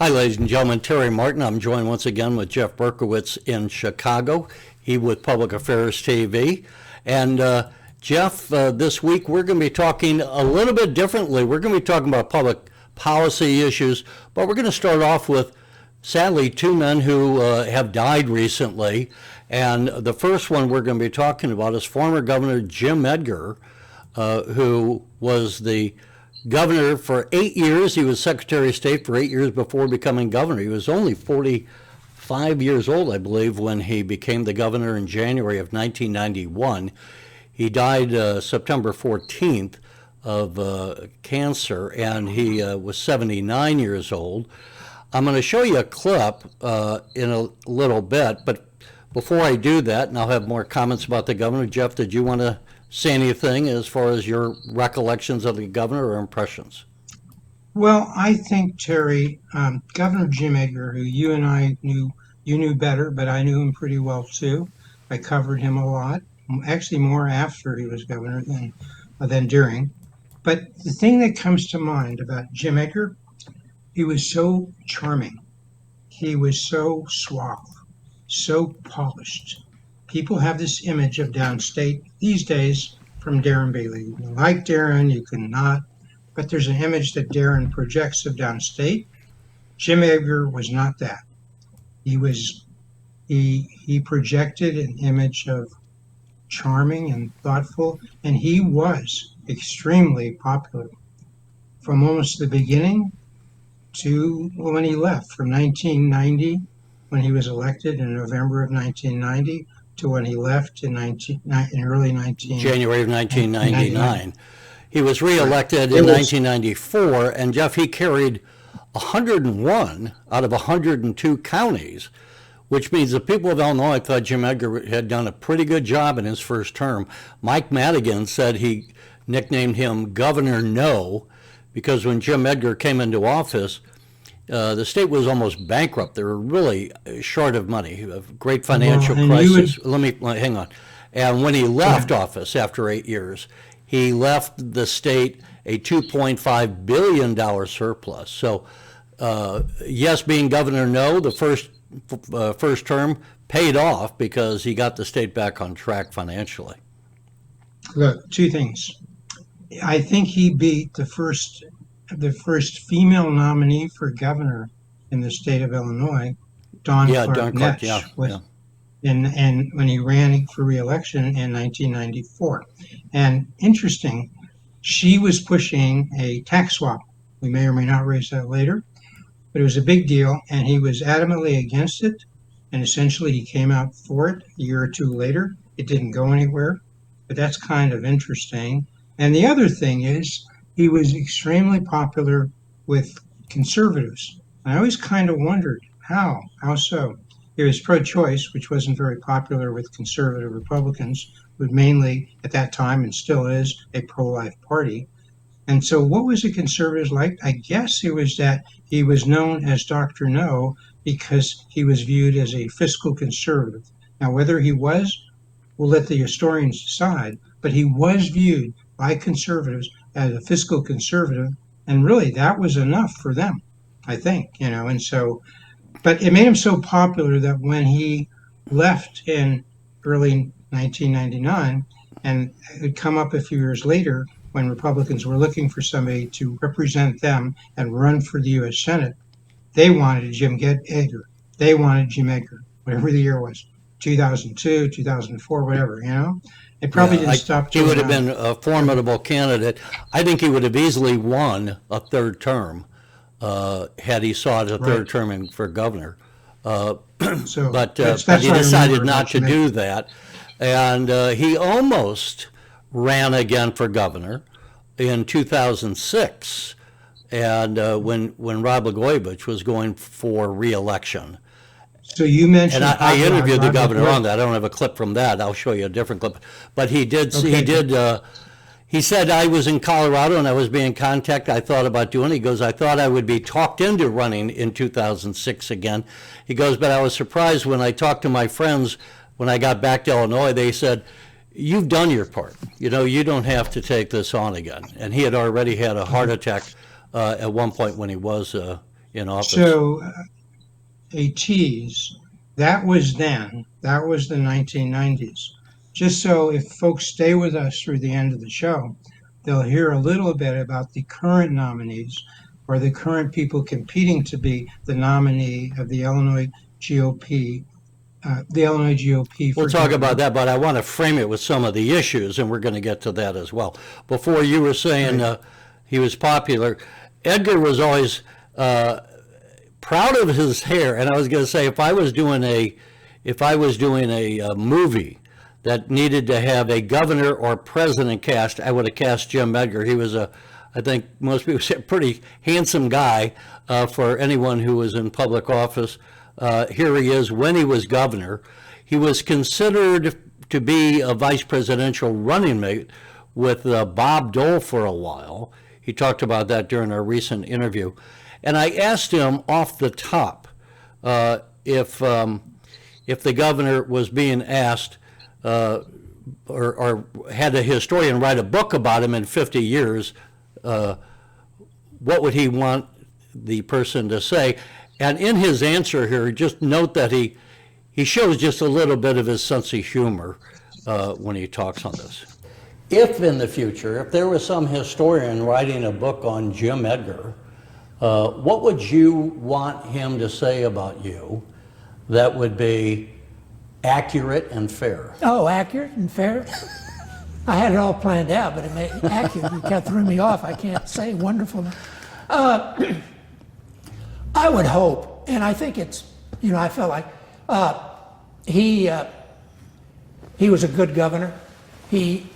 Hi, ladies and gentlemen. Terry Martin. I'm joined once again with Jeff Berkowitz in Chicago. He with Public Affairs TV. And Jeff, this week we're going to be talking a little bit differently. We're going to be talking about public policy issues, but we're going to start off with, sadly, two men who have died recently. And the first one we're going to be talking about is former Governor Jim Edgar, who was the governor for 8 years. He was Secretary of State for 8 years before becoming governor. He was only 45 years old, I believe, when he became the governor in January of 1991. He died September 14th of cancer, and he was 79 years old. I'm going to show you a clip in a little bit, but before I do that, and I'll have more comments about the governor, Jeff, did you want to say anything as far as your recollections of the governor or impressions? Well, I think, Terry, Governor Jim Edgar, who you and I knew, you knew better, but I knew him pretty well too. I covered him a lot, actually more after he was governor than during. But the thing that comes to mind about Jim Edgar, he was so charming. He was so suave, so polished. People have this image of downstate these days from Darren Bailey. You can like Darren, you can not, but there's an image that Darren projects of downstate. Jim Edgar was not that. He projected an image of charming and thoughtful, and he was extremely popular from almost the beginning to when he left, from 1990, when he was elected in November of 1990, to when he left in early January of 1999. He was reelected in 1994, and Jeff, he carried 101 out of 102 counties, which means the people of Illinois thought Jim Edgar had done a pretty good job in his first term. Mike Madigan said he nicknamed him Governor No, because when Jim Edgar came into office, the state was almost bankrupt. They were really short of money, a great financial crisis. Hang on. And when he left office after 8 years, he left the state a $2.5 billion surplus. So, yes, being Governor No, the first term paid off because he got the state back on track financially. Look, two things. I think he beat the first female nominee for governor in the state of Illinois, Dawn Clark Netsch, and when he ran for re-election in 1994. And interesting, she was pushing a tax swap. We may or may not raise that later, but it was a big deal, and he was adamantly against it, and essentially he came out for it a year or two later. It didn't go anywhere, but that's kind of interesting. And the other thing is, he was extremely popular with conservatives. I always kind of wondered how so. He was pro-choice, which wasn't very popular with conservative Republicans, but mainly at that time and still is a pro-life party. And so what was the conservatives like? I guess it was that he was known as Dr. No because he was viewed as a fiscal conservative. Now, whether he was, we'll let the historians decide, but he was viewed by conservatives as a fiscal conservative, and really that was enough for them, I think, and so, but it made him so popular that when he left in early 1999, and it had come up a few years later when Republicans were looking for somebody to represent them and run for the U.S. Senate, they wanted Jim Edgar. They wanted Jim Edgar, whatever the year was, 2002, 2004, whatever, It probably didn't stop. He would have been a formidable candidate. I think he would have easily won a third term had he sought a third term for governor. But he decided not to do that. And he almost ran again for governor in 2006, and when Rod Blagojevich was going for re-election. So you mentioned, and I interviewed the governor on that. I don't have a clip from that. I'll show you a different clip. But he did. Okay. He said, I was in Colorado and I was being contacted. I thought about doing it. He goes, I thought I would be talked into running in 2006 again. He goes, but I was surprised when I talked to my friends when I got back to Illinois. They said, you've done your part. You don't have to take this on again. And he had already had a heart attack at one point when he was in office. So a tease. That was then. That was the 1990s. Just so if folks stay with us through the end of the show, they'll hear a little bit about the current nominees or the current people competing to be the nominee of the Illinois GOP. We'll talk about that, but I want to frame it with some of the issues, and we're going to get to that as well. Before, you were saying he was popular. Edgar was always proud of his hair, and I was going to say if I was doing a movie that needed to have a governor or president cast, I would have cast Jim Edgar. He was I think most people say, a pretty handsome guy for anyone who was in public office. Here he is when he was governor. He was considered to be a vice presidential running mate with Bob Dole for a while. He talked about that during our recent interview. And I asked him off the top if the governor was being asked or had a historian write a book about him in 50 years, what would he want the person to say? And in his answer here, just note that he shows just a little bit of his sense of humor when he talks on this. If in the future, if there was some historian writing a book on Jim Edgar, what would you want him to say about you that would be accurate and fair? Oh, accurate and fair? I had it all planned out, but it made accurate. You kind of threw me off. I can't say wonderful. I would hope, and I think it's, I felt like he was a good governor. He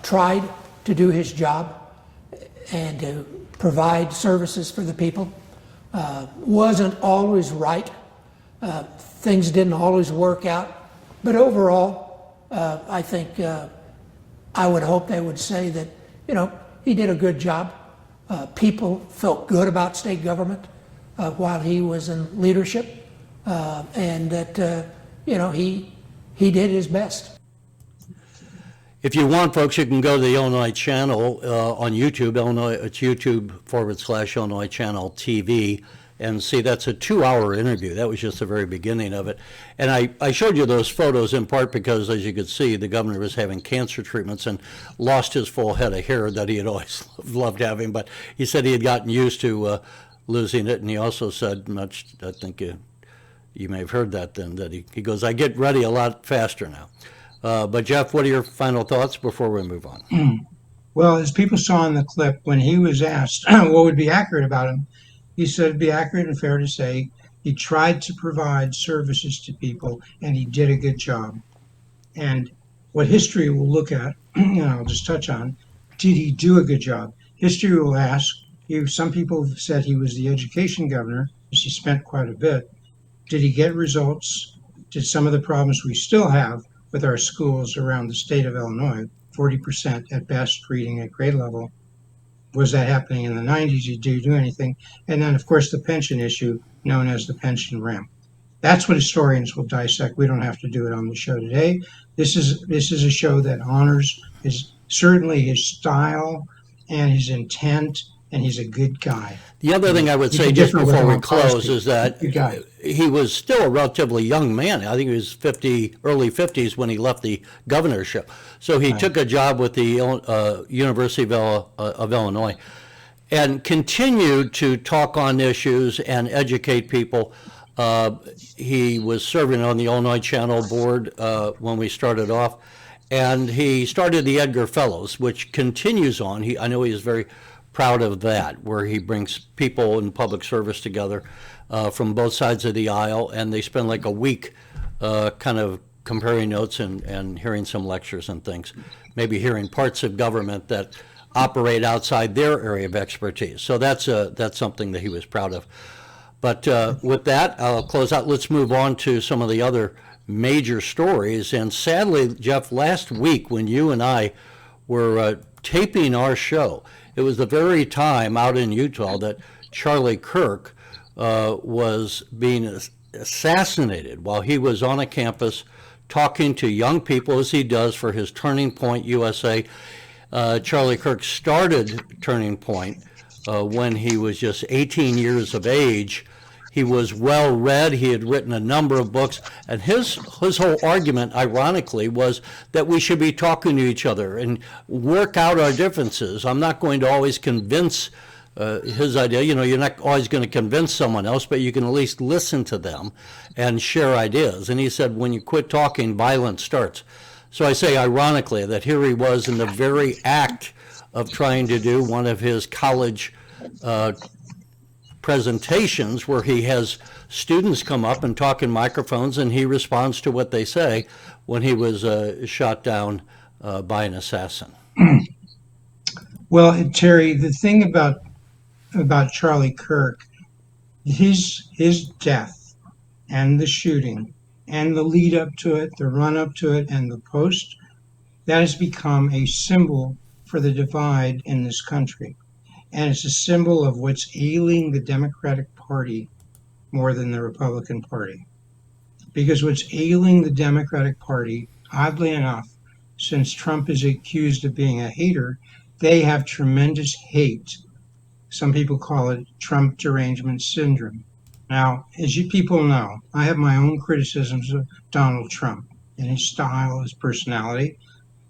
tried to do his job and to provide services for the people. Wasn't always right. Things didn't always work out. But overall, I think I would hope they would say that, he did a good job. People felt good about state government while he was in leadership, and that, he did his best. If you want, folks, you can go to the Illinois channel on YouTube. It's YouTube/Illinois Channel TV, and see that's a 2-hour interview. That was just the very beginning of it. And I showed you those photos in part because, as you could see, the governor was having cancer treatments and lost his full head of hair that he had always loved having. But he said he had gotten used to losing it, and he also said, much, I think you may have heard that then, that he goes, I get ready a lot faster now. But Jeff, what are your final thoughts before we move on? Well, as people saw in the clip, when he was asked what would be accurate about him, he said it'd be accurate and fair to say he tried to provide services to people and he did a good job. And what history will look at, I'll just touch on, did he do a good job? History will ask, some people have said he was the education governor, because he spent quite a bit. Did he get results? Did some of the problems we still have with our schools around the state of Illinois, 40% at best reading at grade level, was that happening in the 90s? Did you do anything? And then, of course, the pension issue known as the pension ramp. That's what historians will dissect. We don't have to do it on the show today. This is a show that honors certainly his style and his intent, and he's a good guy. The other thing I would say just before we close is that he was still a relatively young man. I think he was early 50s when he left the governorship. So he took a job with the University of Illinois and continued to talk on issues and educate people. He was serving on the Illinois Channel board when we started off, and he started the Edgar Fellows, which continues on. I know he is very proud of that, where he brings people in public service together from both sides of the aisle, and they spend like a week kind of comparing notes and hearing some lectures and things, maybe hearing parts of government that operate outside their area of expertise. So that's something that he was proud of. But with that, I'll close out. Let's move on to some of the other major stories. And sadly, Jeff, last week when you and I were taping our show, it was the very time out in Utah that Charlie Kirk was being assassinated while he was on a campus talking to young people, as he does for his Turning Point USA. Charlie Kirk started Turning Point when he was just 18 years of age. He was well read. He had written a number of books, and his whole argument, ironically, was that we should be talking to each other and work out our differences. I'm not going to always convince his idea. You're not always going to convince someone else, but you can at least listen to them and share ideas. And he said, when you quit talking, violence starts. So I say, ironically, that here he was in the very act of trying to do one of his college presentations where he has students come up and talk in microphones, and he responds to what they say when he was shot down by an assassin. Well, Terry, the thing about Charlie Kirk, his death and the shooting and the lead up to it, the run up to it, and the post, that has become a symbol for the divide in this country. And it's a symbol of what's ailing the Democratic Party more than the Republican Party. Because what's ailing the Democratic Party, oddly enough, since Trump is accused of being a hater, they have tremendous hate. Some people call it Trump derangement syndrome. Now, as you people know, I have my own criticisms of Donald Trump and his style, his personality,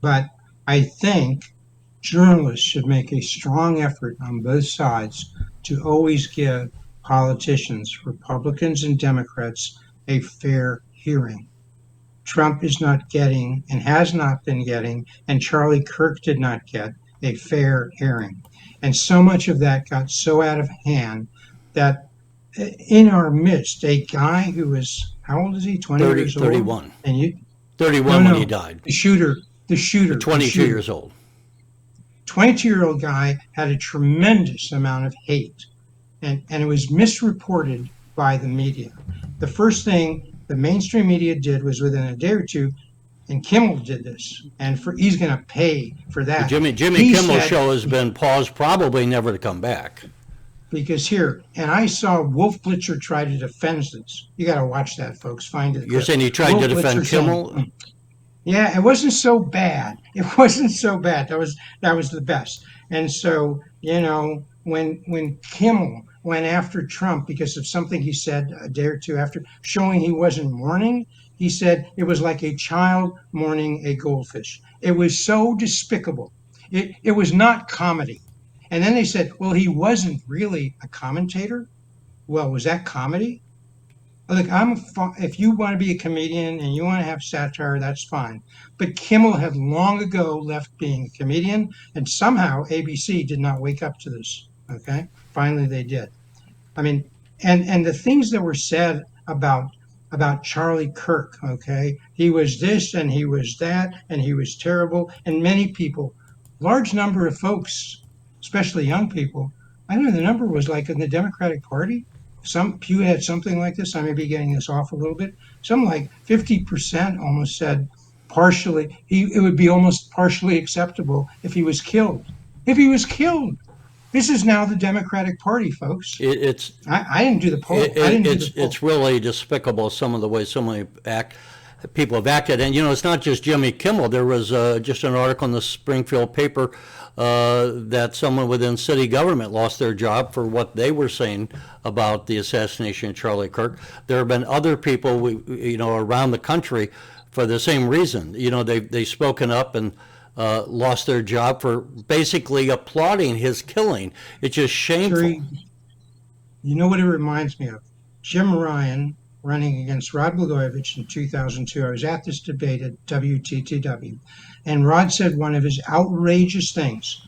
but I think journalists should make a strong effort on both sides to always give politicians, Republicans and Democrats, a fair hearing. Trump is not getting, and has not been getting, and Charlie Kirk did not get a fair hearing. And so much of that got so out of hand that in our midst, a guy who was, how old is he? 20 years old? 31. And you, 31 when he died. The shooter. 22 years old. 22-year-old guy had a tremendous amount of hate, and it was misreported by the media. The first thing the mainstream media did was within a day or two, and Kimmel did this, and he's going to pay for that. Jimmy Kimmel's show has been paused, probably never to come back. Because and I saw Wolf Blitzer try to defend this. You got to watch that, folks. Find it. You're saying he tried to defend Kimmel? Yeah, it wasn't so bad. It wasn't so bad. That was the best. And so, when Kimmel went after Trump because of something he said a day or two after, showing he wasn't mourning, he said it was like a child mourning a goldfish. It was so despicable. It was not comedy. And then they said, well, he wasn't really a commentator. Well, was that comedy? Look, if you want to be a comedian and you want to have satire, that's fine. But Kimmel had long ago left being a comedian, and somehow ABC did not wake up to this. Okay, finally they did. I mean, and the things that were said about Charlie Kirk. Okay, he was this and he was that and he was terrible. And many people, large number of folks, especially young people, I don't know, the number was like in the Democratic Party. Pew had something like this. I may be getting this off a little bit. Something like 50% almost said partially, it would be almost partially acceptable if he was killed. If he was killed. This is now the Democratic Party, folks. I didn't do the poll. It's really despicable, some of the ways so many people have acted. And, it's not just Jimmy Kimmel. There was just an article in the Springfield paper that someone within city government lost their job for what they were saying about the assassination of Charlie Kirk. There have been other people, around the country for the same reason. They've spoken up and lost their job for basically applauding his killing. It's just shameful. Terry, you know what it reminds me of? Jim Ryan running against Rod Blagojevich in 2002. I was at this debate at WTTW, and Rod said one of his outrageous things.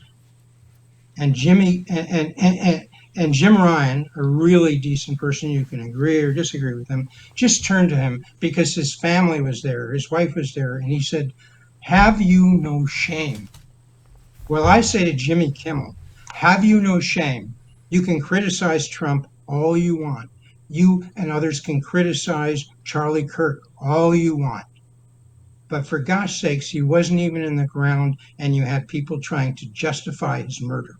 And Jimmy and Jim Ryan, a really decent person, you can agree or disagree with him, just turned to him because his family was there, his wife was there, and he said, "Have you no shame?" Well, I say to Jimmy Kimmel, have you no shame? You can criticize Trump all you want. You and others can criticize Charlie Kirk all you want. But for gosh sakes, he wasn't even in the ground, and you had people trying to justify his murder.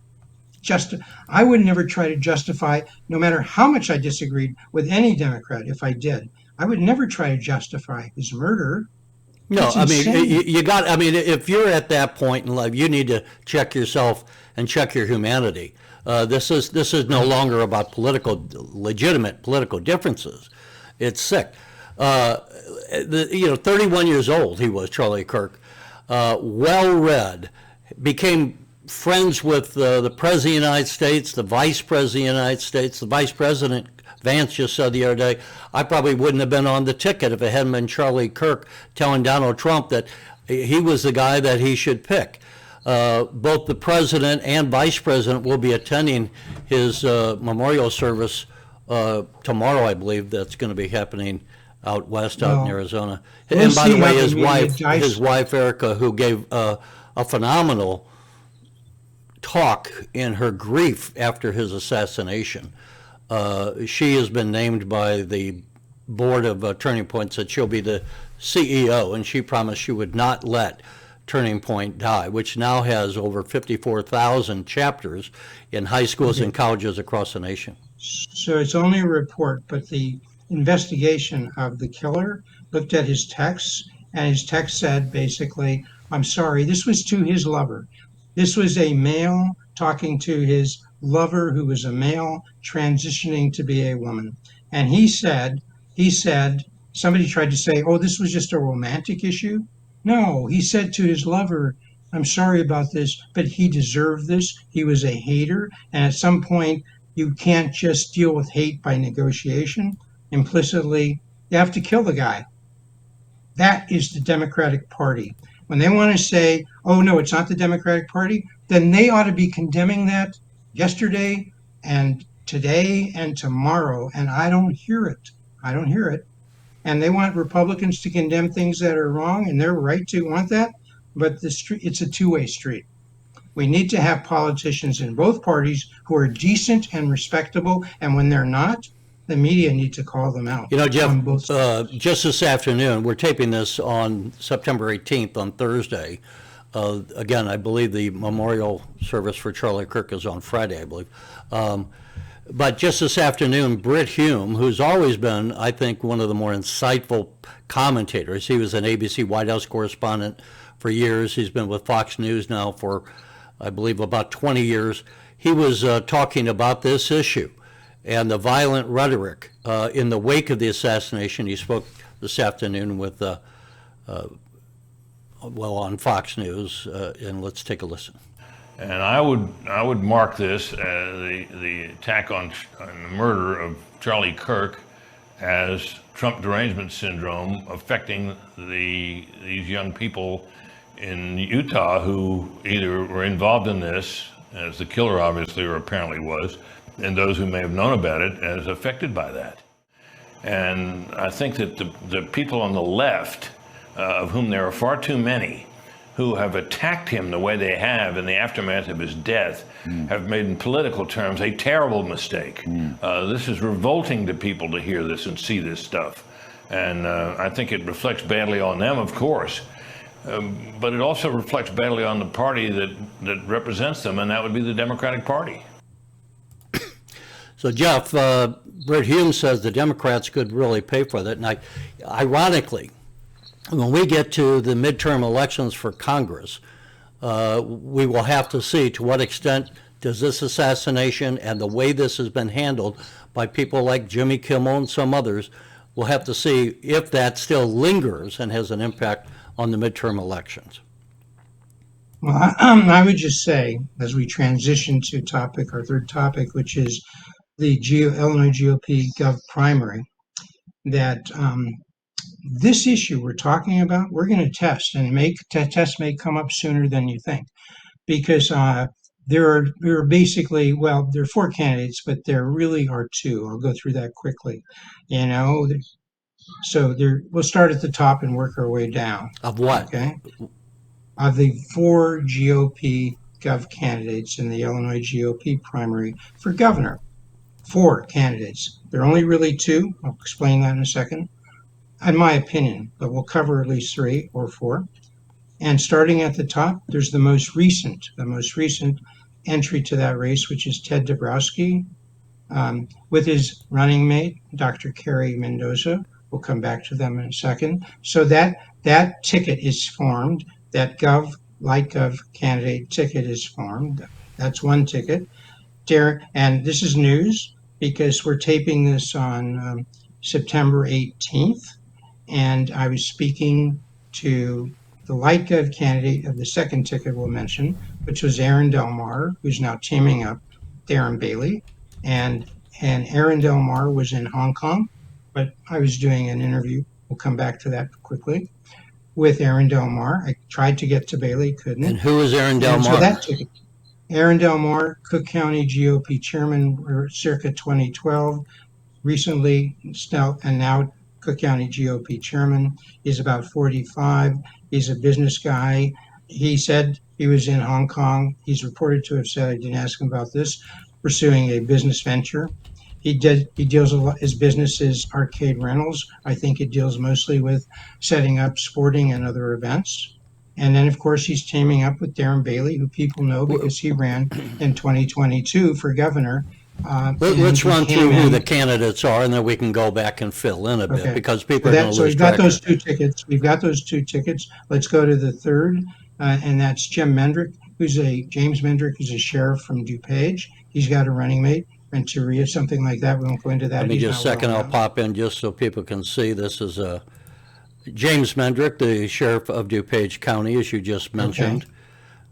I would never try to justify, no matter how much I disagreed with any Democrat, if I did, I would never try to justify his murder. No, I mean, if you're at that point in life, you need to check yourself and check your humanity. This is no longer about legitimate political differences. It's sick. 31 years old he was, Charlie Kirk, well-read, became friends with the President of the United States, the Vice President of the United States. The Vice President, Vance, just said the other day, I probably wouldn't have been on the ticket if it hadn't been Charlie Kirk telling Donald Trump that he was the guy that he should pick. Both the President and Vice President will be attending his memorial service tomorrow, I believe. That's going to be happening out west, out in Arizona. And by the way, his wife Erica, who gave a phenomenal talk in her grief after his assassination. She has been named by the board of Turning Point, that she'll be the CEO, and she promised she would not let Turning Point die, which now has over 54,000 chapters in high schools and colleges across the nation. So it's only a report, but the investigation of the killer looked at his texts, and his text said basically, I'm sorry, this was to his lover. This was a male talking to his lover who was a male transitioning to be a woman. And he said, somebody tried to say, oh, this was just a romantic issue. No, he said to his lover, I'm sorry about this, but he deserved this. He was a hater. And at some point, you can't just deal with hate by negotiation. Implicitly, you have to kill the guy. That is the Democratic Party. When they want to say, oh, no, it's not the Democratic Party, then they ought to be condemning that yesterday and today and tomorrow. And I don't hear it. I don't hear it. And they want Republicans to condemn things that are wrong, and they're right to want that. But it's a two-way street. We need to have politicians in both parties who are decent and respectable. And when they're not, the media need to call them out. You know, Jeff, just this afternoon, we're taping this on September 18th on Thursday. Again, I believe the memorial service for Charlie Kirk is on Friday, I believe. But just this afternoon, Britt Hume, who's always been, I think, one of the more insightful commentators. He was an ABC White House correspondent for years. He's been with Fox News now for, I believe, about 20 years. He was talking about this issue and the violent rhetoric in the wake of the assassination. He spoke this afternoon with, on Fox News, and let's take a listen. And I would mark this, the attack on the murder of Charlie Kirk, as Trump derangement syndrome affecting these young people in Utah who either were involved in this, as the killer obviously or apparently was, and those who may have known about it as affected by that. And I think that the people on the left, of whom there are far too many, who have attacked him the way they have in the aftermath of his death, have made in political terms a terrible mistake. This is revolting to people to hear this and see this stuff. And I think it reflects badly on them, of course, but it also reflects badly on the party that represents them, and that would be the Democratic Party. So, Jeff, Britt Hume says the Democrats could really pay for that. And ironically, when we get to the midterm elections for Congress, we will have to see to what extent does this assassination and the way this has been handled by people like Jimmy Kimmel and some others, we'll have to see if that still lingers and has an impact on the midterm elections. Well, I would just say, as we transition to our third topic, which is the Illinois GOP Gov primary, that this issue we're talking about, we're going to test, and tests may come up sooner than you think, because there are basically, well, there are four candidates, but there really are two. I'll go through that quickly. So we'll start at the top and work our way down. Of what? Okay. Of the four GOP Gov candidates in the Illinois GOP primary for governor, four candidates. There are only really two. I'll explain that in a second. In my opinion, but we'll cover at least three or four. And starting at the top, there's the most recent entry to that race, which is Ted Dabrowski, with his running mate, Dr. Carrie Mendoza. We'll come back to them in a second. So that ticket is formed. That light Gov candidate ticket is formed. That's one ticket. And this is news because we're taping this on September 18th, and I was speaking to the light gov candidate of the second ticket we'll mention, which was Aaron Delmar, who's now teaming up Darren Bailey, and Aaron Delmar was in Hong Kong, but I was doing an interview. We'll come back to that quickly with Aaron Delmar. I tried to get to Bailey, couldn't. And who is Aaron Delmar? So that ticket. Aaron Delmar, Cook County GOP chairman, circa 2012, recently, and now Cook County GOP chairman. He's about 45. He's a business guy. He said he was in Hong Kong. He's reported to have said, I didn't ask him about this, pursuing a business venture. He deals a lot, his business is arcade rentals. I think it deals mostly with setting up sporting and other events. And then, of course, he's teaming up with Darren Bailey, who people know because he ran in 2022 for governor. Let's run through who the candidates are, and then we can go back and fill in a bit, because people are going to So lose we've got track. those two tickets. We've got those two tickets. Let's go to the third, and that's James Mendrick, who's a sheriff from DuPage. He's got a running mate, Renteria, something like that. We won't go into that. Let me He's just a not second, well I'll known. pop in just so people can see. This is James Mendrick, the sheriff of DuPage County, as you just mentioned.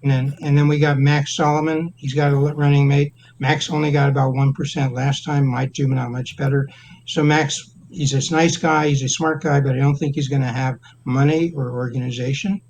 And then we got Max Solomon. He's got a running mate. Max only got about 1% last time. Might do not much better. So Max, he's a nice guy. He's a smart guy, but I don't think he's going to have money or organization.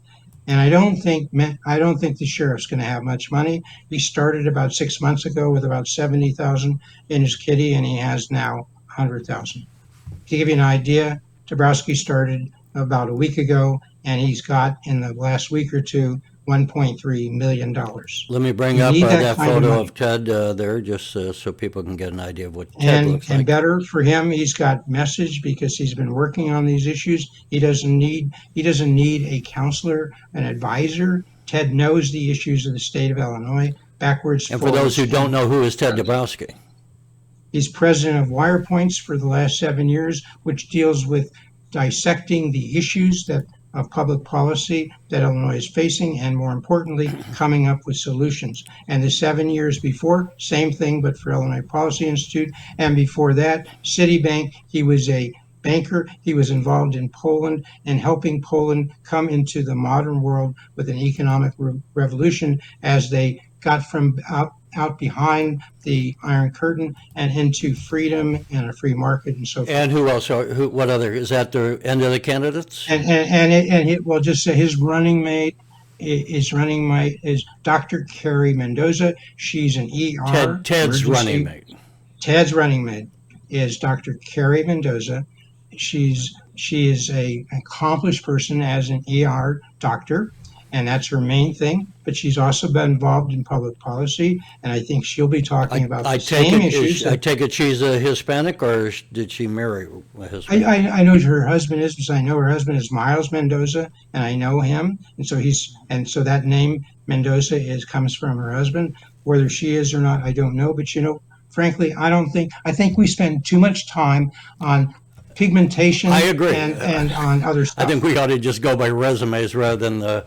And I don't think the sheriff's going to have much money. He started about 6 months ago with about 70,000 in his kitty, and he has now 100,000. To give you an idea, Dabrowski started about a week ago, and he's got in the last week or two $1.3 million. Let me bring You up need that that kind of photo money. of Ted there, just so people can get an idea of what Ted looks And like. better for him, he's got message because he's been working on these issues. He doesn't need a counselor, an advisor. Ted knows the issues of the state of Illinois backwards. And for those who forwards, don't know, who is Ted Dabrowski? he's president of WirePoints for the last 7 years, which deals with dissecting the issues of public policy that Illinois is facing, and more importantly, coming up with solutions. And the 7 years before, same thing, but for Illinois Policy Institute. And before that, Citibank, he was a banker. He was involved in Poland and helping Poland come into the modern world with an economic revolution as they got from out behind the Iron Curtain and into freedom and a free market and so forth. And who else? What other? Is that the end of the candidates? Well, just say his running mate is Dr. Carrie Mendoza. She's an ER. Ted's running mate. Ted's running mate is Dr. Carrie Mendoza. She is a accomplished person as an ER doctor, and that's her main thing. But she's also been involved in public policy, and I think she'll be talking about the same issues. I take it she's a Hispanic, or did she marry a Hispanic? I know who her husband is, because I know her husband is Miles Mendoza, and I know him, and so that name Mendoza comes from her husband. Whether she is or not, I don't know. But frankly, I think we spend too much time on pigmentation. I agree. And on other stuff. I think we ought to just go by resumes rather than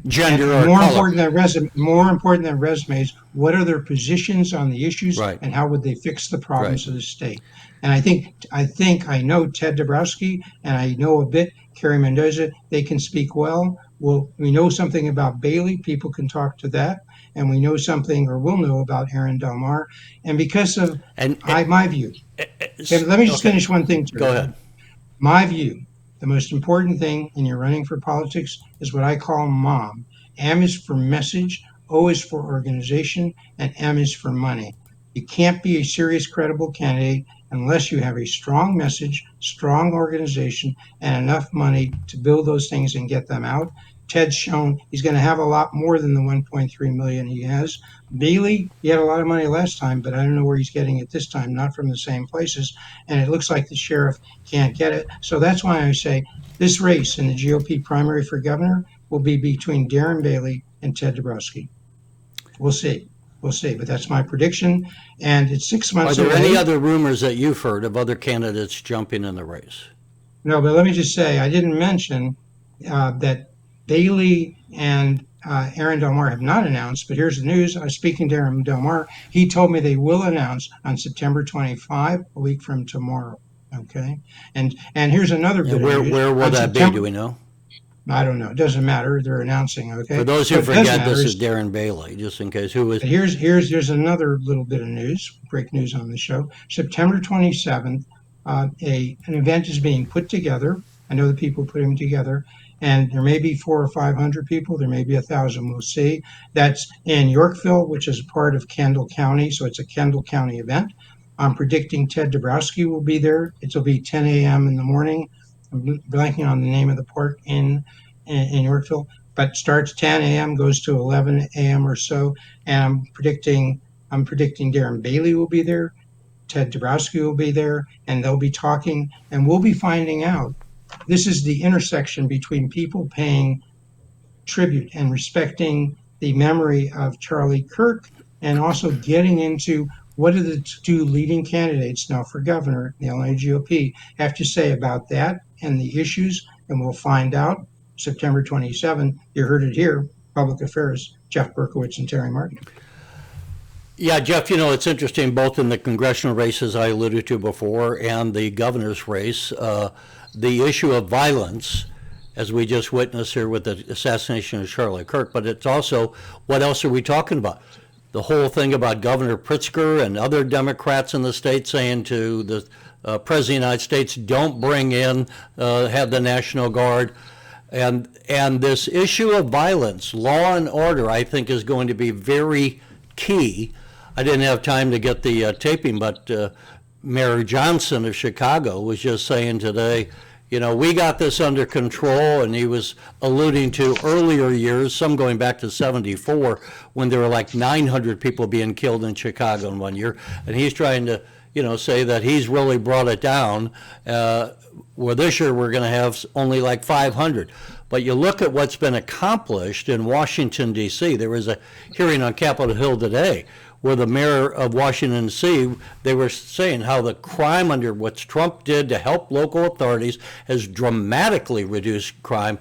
gender or more color. More important than resumes, what are their positions on the issues, Right. and how would they fix the problems Right. of the state? And I think I know Ted Dabrowski, and I know a bit Carrie Mendoza. They can speak well. We know something about Bailey. People can talk to that. And we know something, or will know, about Aaron Delmar. And because of my view, let me just finish one thing. Go ahead. My view, the most important thing when you're running for politics is what I call MOM. M is for message, O is for organization, and M is for money. You can't be a serious, credible candidate unless you have a strong message, strong organization, and enough money to build those things and get them out. Ted's shown he's going to have a lot more than the 1.3 million he has. Bailey, he had a lot of money last time, but I don't know where he's getting it this time, not from the same places. And it looks like the sheriff can't get it. So that's why I say this race in the GOP primary for governor will be between Darren Bailey and Ted Dabrowski. We'll see. But that's my prediction. And it's 6 months away. Are there any other rumors that you've heard of other candidates jumping in the race? No, but let me just say, I didn't mention that Bailey and Aaron Del Mar have not announced, but here's the news. I was speaking to Aaron Del Mar. He told me they will announce on September 25, a week from tomorrow. Okay, and here's another bit And of news. where will On that be? September, Do we know? I don't know. It doesn't matter. They're announcing. Okay. For those who What does forget, matter this is Darren Bailey, just in case. Who was? But here's another little bit of news, break news on the show. September 27th, an event is being put together. I know the people putting them together, and there may be 400 or 500 people. There may be 1,000. We'll see. That's in Yorkville, which is part of Kendall County, so it's a Kendall County event. I'm predicting Ted Dabrowski will be there. It'll be 10 a.m. in the morning. I'm blanking on the name of the park in Yorkville, but starts 10 a.m., goes to 11 a.m. or so. And I'm predicting Darren Bailey will be there, Ted Dabrowski will be there, and they'll be talking, and we'll be finding out. This is the intersection between people paying tribute and respecting the memory of Charlie Kirk, and also getting into what do the two leading candidates now for governor, the Illinois GOP, have to say about that and the issues, and we'll find out September 27. You heard it here, Public Affairs, Jeff Berkowitz and Terry Martin. Yeah, Jeff, it's interesting, both in the congressional races I alluded to before and the governor's race, the issue of violence, as we just witnessed here with the assassination of Charlie Kirk, but it's also, what else are we talking about? The whole thing about Governor Pritzker and other Democrats in the state saying to the President of the United States, don't bring in, have the National Guard. And this issue of violence, law and order, I think is going to be very key. I didn't have time to get the taping, but Mayor Johnson of Chicago was just saying today, we got this under control, and he was alluding to earlier years, some going back to 74, when there were like 900 people being killed in Chicago in one year, and he's trying to, say that he's really brought it down, where this year we're going to have only like 500. But you look at what's been accomplished in Washington, D.C. There was a hearing on Capitol Hill today where the mayor of Washington, D.C., they were saying how the crime under what Trump did to help local authorities has dramatically reduced crime.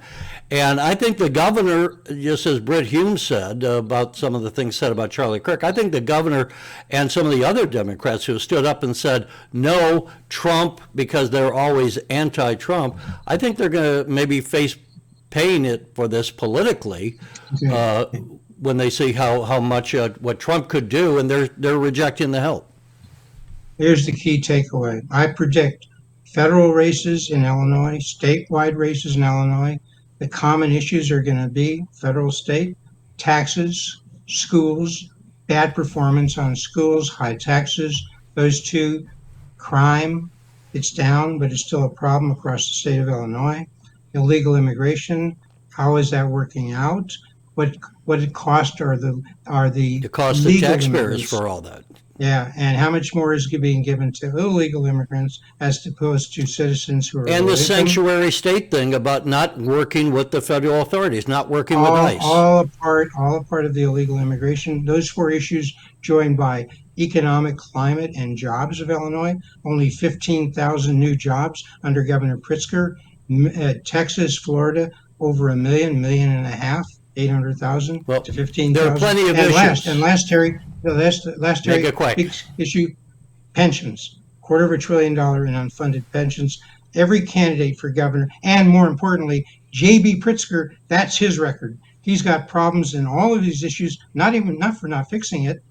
And I think the governor, just as Britt Hume said about some of the things said about Charlie Kirk, I think the governor and some of the other Democrats who stood up and said, no, Trump, because they're always anti-Trump, I think they're going to maybe face paying it for this politically. When they see how much what Trump could do, and they're rejecting the help. Here's the key takeaway. I predict federal races in Illinois, statewide races in Illinois. The common issues are going to be federal, state, taxes, schools, bad performance on schools, high taxes, those two, crime, it's down, but it's still a problem across the state of Illinois. Illegal immigration, how is that working out? What it cost are the cost of taxpayers immigrants. For all that. Yeah, and how much more is being given to illegal immigrants as opposed to citizens who are and the sanctuary state thing about not working with the federal authorities, not working with ICE. All a part of the illegal immigration. Those four issues joined by economic climate and jobs of Illinois. Only 15,000 new jobs under Governor Pritzker. Texas, Florida, over 1 million, 1.5 million. 800,000 to 15,000. There are plenty of issues. Last, Terry, Make it quick. big issue, pensions. $250 billion in unfunded pensions. Every candidate for governor, and more importantly, J.B. Pritzker, that's his record. He's got problems in all of these issues, not for not fixing it.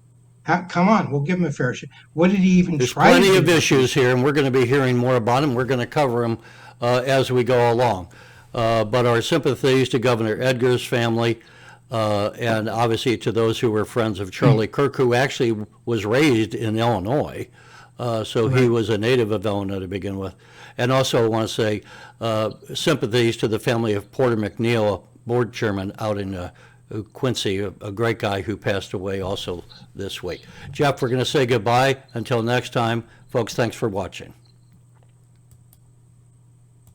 Come on, we'll give him a fair shake. What did he even There's try to do? There's plenty of issues here, and we're going to be hearing more about them. We're going to cover them as we go along. But our sympathies to Governor Edgar's family, and obviously to those who were friends of Charlie Kirk, who actually was raised in Illinois. So he was a native of Illinois to begin with. And also I want to say sympathies to the family of Porter McNeil, board chairman out in Quincy, a great guy who passed away also this week. Jeff, we're going to say goodbye. Until next time, folks, thanks for watching.